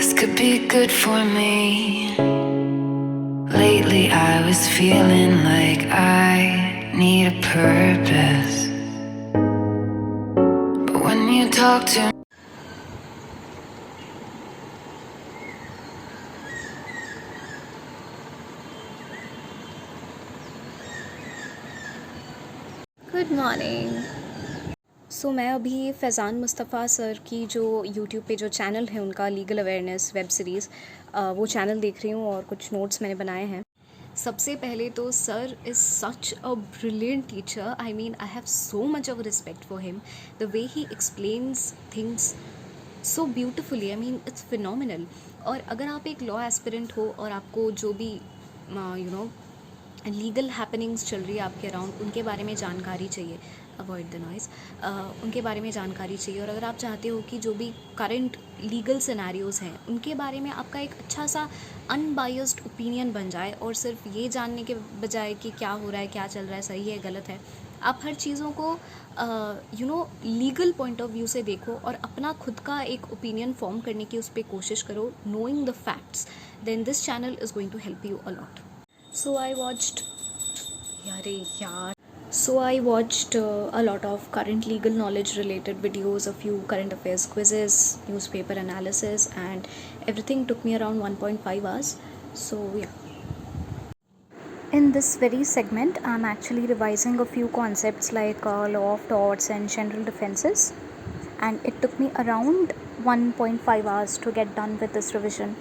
This could be good for me. Lately I was feeling like I need a purpose. But when you talk to me, good morning. So मैं अभी Faizan Mustafa sir की जो YouTube पे जो channel है उनका legal awareness web series वो channel देख रही हूँ और कुछ नोट्स मैंने बनाए हैं। सबसे पहले तो sir is such a brilliant teacher. I mean I have so much of respect for him. The way he explains things so beautifully, I mean it's phenomenal. और अगर आप एक लॉ एस्पिरेंट हो और आपको जो भी लीगल हैपनिंग्स चल रही है आपके अराउंड उनके बारे में जानकारी चाहिए, अवॉइड द नॉइज़, उनके बारे में जानकारी चाहिए, और अगर आप चाहते हो कि जो भी करंट लीगल सिनेरियोज़ हैं उनके बारे में आपका एक अच्छा सा अनबायस्ड ओपिनियन बन जाए, और सिर्फ ये जानने के बजाय कि क्या हो रहा है, क्या चल रहा है, सही है गलत है, आप हर चीज़ों को लीगल पॉइंट ऑफ व्यू से देखो और अपना खुद का एक ओपिनियन फॉर्म करने की उस पर कोशिश करो, knowing the facts, then this channel is going to help you a lot. So I watched, So I watched a lot of current legal knowledge related videos, a few current affairs quizzes, newspaper analysis, and everything took me around 1.5 hours. So yeah. In this very segment, I'm actually revising a few concepts like law of torts and general defenses, and it took me around 1.5 hours to get done with this revision.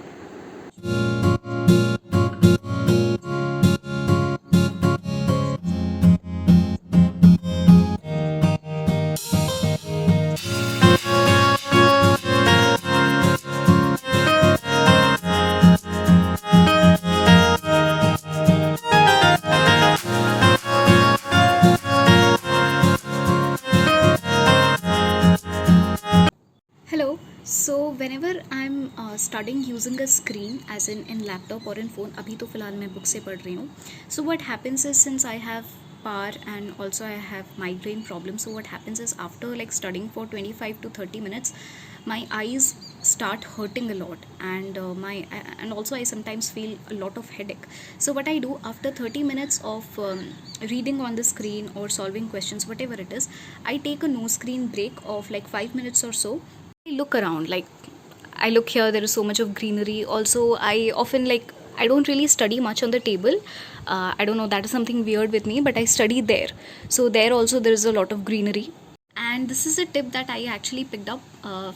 Hello. So whenever I'm studying using a screen, as in laptop or in phone, अभी तो फ़िलहाल मैं book से पढ़ रही हूँ. So what happens is, since I have PAR and also I have migraine problem, so what happens is after like studying for 25 to 30 minutes, my eyes start hurting a lot, and and also I sometimes feel a lot of headache. So what I do after 30 minutes of reading on the screen or solving questions, whatever it is, I take a no screen break of like 5 minutes or so. I look around, like I look here, there is so much of greenery. Also, I often like, I don't really study much on the table. I don't know, that is something weird with me, but I study there. So there also there is a lot of greenery. And this is a tip that I actually picked up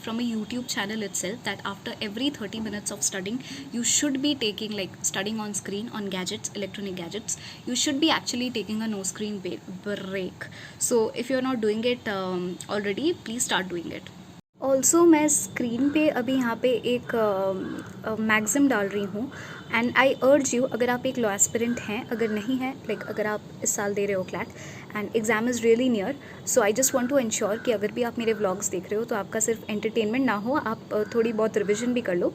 from a YouTube channel itself, that after every 30 minutes of studying, you should be taking, like studying on screen, on gadgets, electronic gadgets, you should be actually taking a no screen break. So if you're not doing it already, please start doing it. Also मैं screen पे अभी यहाँ पे एक मैगज़िम डाल रही हूँ, and I urge you, अगर आप एक लॉ एस्पिरेंट हैं, अगर नहीं है, लाइक अगर आप इस साल दे रहे हो CLAT and exam is really near, so I just want to ensure कि अगर भी आप मेरे व्लॉग्स देख रहे हो तो आपका सिर्फ एंटरटेनमेंट ना हो, आप थोड़ी बहुत रिविजन भी कर लो.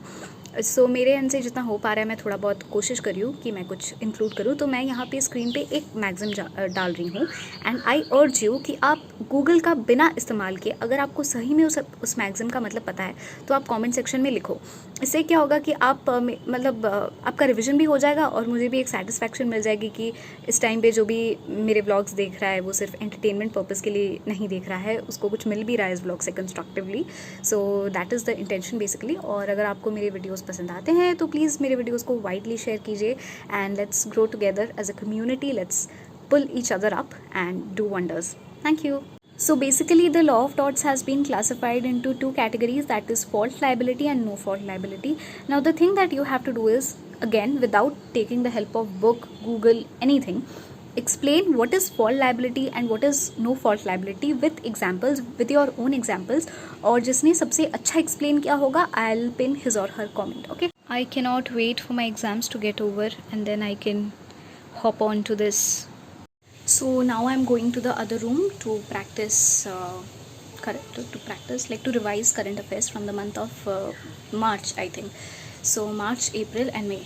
सो मेरे एंड से जितना हो पा रहा है मैं थोड़ा बहुत कोशिश कर रही हूँ कि मैं कुछ इंक्लूड करूँ. तो मैं यहाँ पे स्क्रीन पे एक मैगज़िम डाल रही हूँ, एंड आई अर्ज यू कि आप गूगल का बिना इस्तेमाल किए, अगर आपको सही में उस मैगज़िम का मतलब पता है तो आप कमेंट सेक्शन में लिखो. इससे क्या होगा कि आप मतलब आपका रिवीजन भी हो जाएगा और मुझे भी एक सेटिस्फैक्शन मिल जाएगी कि इस टाइम पे जो भी मेरे व्लॉग्स देख रहा है वो सिर्फ एंटरटेनमेंट पर्पज़ के लिए नहीं देख रहा है, उसको कुछ मिल भी रहा है इस व्लॉग से constructively. So that is the intention basically. और अगर आपको मेरे वीडियोज़ पसंद आते हैं तो प्लीज़ मेरे वीडियोज़ को वाइडली शेयर कीजिए, and let's grow together as a community. Let's pull each other up and do wonders. Thank you. So basically the law of torts has been classified into two categories, that is fault liability and no fault liability. Now the thing that you have to do is, again without taking the help of book, Google, anything, explain what is fault liability and what is no fault liability with examples, with your own examples. और जिसने सबसे अच्छा explain किया होगा, I'll pin his or her comment. Okay. I cannot wait for my exams to get over and then I can hop on to this. So now I'm going to the other room to practice, to revise current affairs from the month of March, I think. So March, April and May.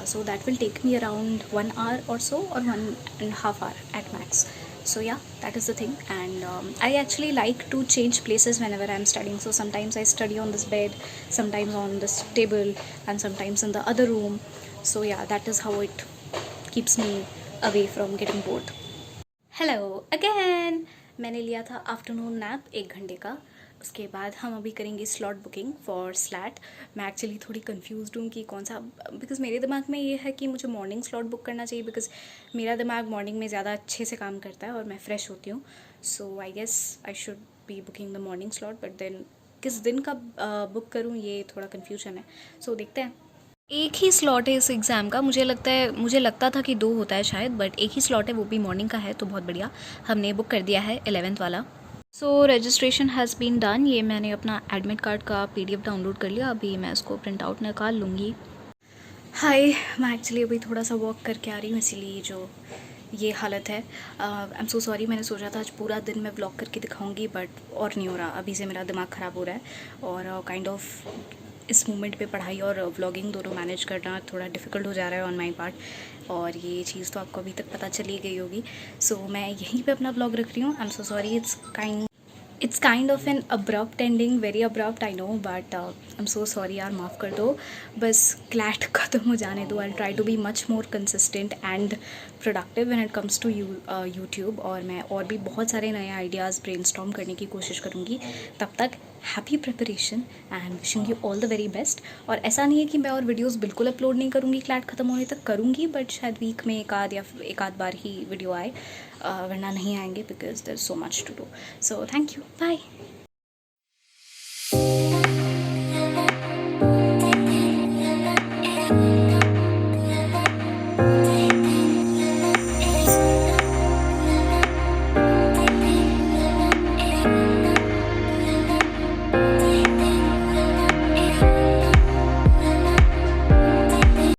So that will take me around 1 hour or so, or 1.5 hours at max. So yeah, that is the thing. And I actually like to change places whenever I'm studying. So sometimes I study on this bed, sometimes on this table, and sometimes in the other room. So yeah, that is how it keeps me away from getting bored. Hello again. मैंने लिया था afternoon nap 1 घंटे का। उसके बाद हम अभी करेंगे स्लॉट बुकिंग फॉर स्लैट। मैं एक्चुअली थोड़ी कंफ्यूज्ड हूँ कि कौन सा, बिकॉज मेरे दिमाग में ये है कि मुझे मॉर्निंग स्लॉट बुक करना चाहिए, बिकॉज मेरा दिमाग मॉर्निंग में ज़्यादा अच्छे से काम करता है और मैं फ्रेश होती हूँ। So I guess I should be booking the morning slot, but then किस दिन का बुक करूँ ये थोड़ा कन्फ्यूजन है। सो देखते हैं। एक ही स्लॉट है इस एग्ज़ाम का। मुझे लगता था कि 2 होता है शायद, बट एक ही स्लॉट है, वो भी मॉर्निंग का है, तो बहुत बढ़िया। हमने बुक कर दिया है 11th वाला। So registration has been done. ये मैंने अपना एडमिट कार्ड का PDF डाउनलोड कर लिया। अभी मैं इसको प्रिंट आउट निकाल लूँगी। हाय, मैं एक्चुअली अभी थोड़ा सा वॉक करके आ रही हूँ, इसीलिए जो ये हालत है। आई एम सो सॉरी। मैंने सोचा था आज पूरा दिन मैं व्लॉग करके दिखाऊंगी, बट और नहीं हो रहा। अभी से मेरा दिमाग ख़राब हो रहा है और काइंड ऑफ इस मोमेंट पे पढ़ाई और व्लॉगिंग दोनों मैनेज करना थोड़ा डिफ़िकल्ट हो जा रहा है ऑन माई पार्ट। और ये चीज़ तो आपको अभी तक पता चली गई होगी। सो मैं यहीं पे अपना व्लॉग रख रही हूँ। I am so sorry. It's kind of an abrupt ending, very abrupt I know, but I am so sorry यार, माफ़ कर दो। बस क्लैट ख़त्म हो जाने दो। I try to be much more consistent and productive when it comes to YouTube. और मैं और भी बहुत सारे नए आइडियाज़ ब्रेनस्टॉर्म करने की कोशिश करूँगी। तब तक happy preparation and wishing you all the very best. और ऐसा नहीं है कि मैं और वीडियोस बिल्कुल अपलोड नहीं करूँगी, क्लैट ख़त्म होने तक करूँगी, बट शायद वीक में एक आध बार ही वीडियो आए, वरना नहीं आएंगे, because there is so much to do. So thank you, bye.